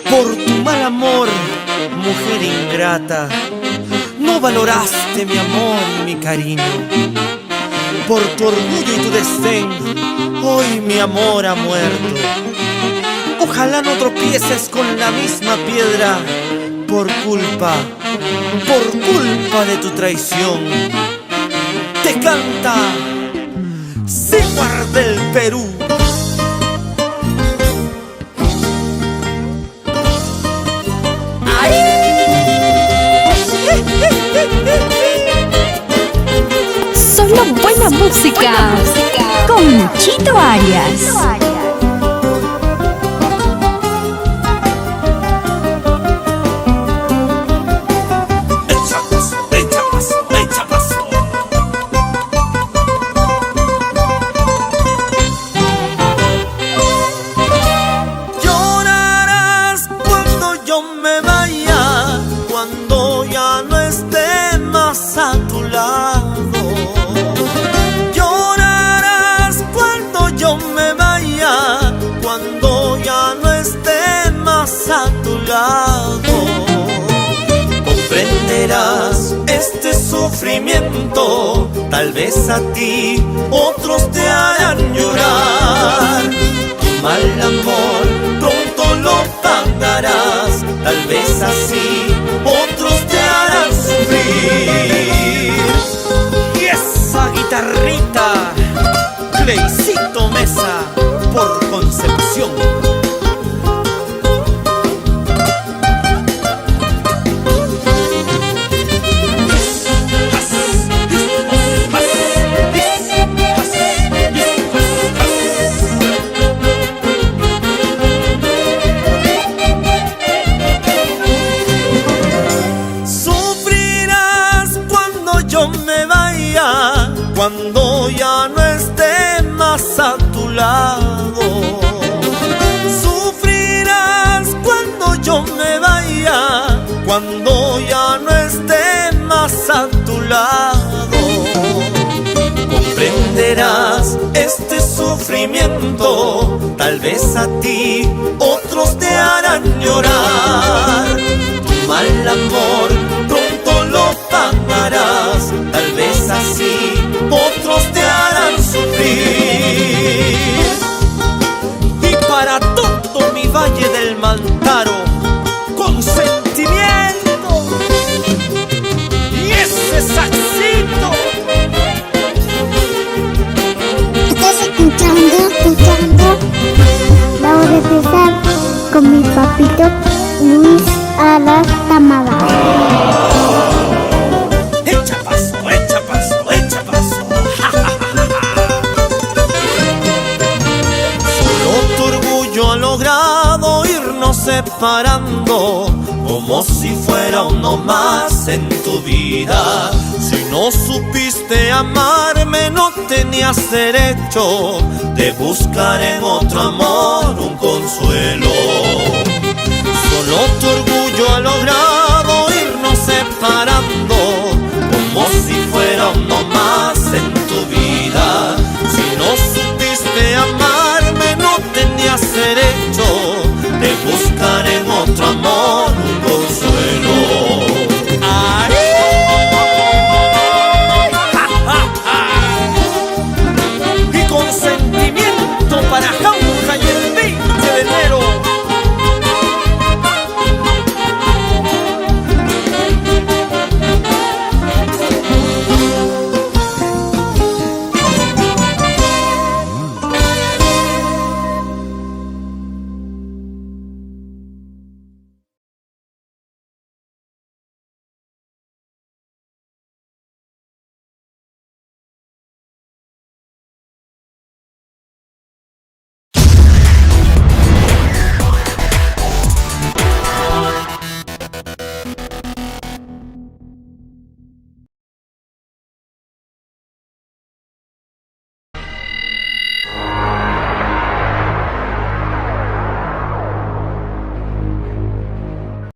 Por tu mal amor, mujer ingrata, no valoraste mi amor y mi cariño. Por tu orgullo y tu desdén, hoy mi amor ha muerto. Ojalá no tropieces con la misma piedra por culpa de tu traición. Te canta Sigmar del Perú. Solo buena música con Chito Arias. Llorarás cuando yo me vaya, cuando ya no esté más a tu lado. Llorarás cuando yo me vaya, cuando ya no esté más a tu lado. Comprenderás este sufrimiento, tal vez a ti otros te harán llorar. Tu mal amor pronto lo pagarás, tal vez así otros te harán sufrir. Y esa guitarrita, Claycito Mesa, por Concepción. Cuando ya no esté más a tu lado. Sufrirás cuando yo me vaya, cuando ya no esté más a tu lado. Comprenderás este sufrimiento, tal vez a ti otros te harán llorar. Tu mal amor pronto lo pagarás, tal vez así otros te harán sufrir. Y para todo mi valle del Mantaro, con sentimiento, y ese saxito. Estás escuchando La Hora de César con mi papito Luis Alas Tamada. Echa paso, echa paso, echa paso. Solo tu orgullo ha logrado irnos separando, como si fuera uno más en tu vida. Si no supiste amarme, no tenías derecho de buscar en otro amor un consuelo.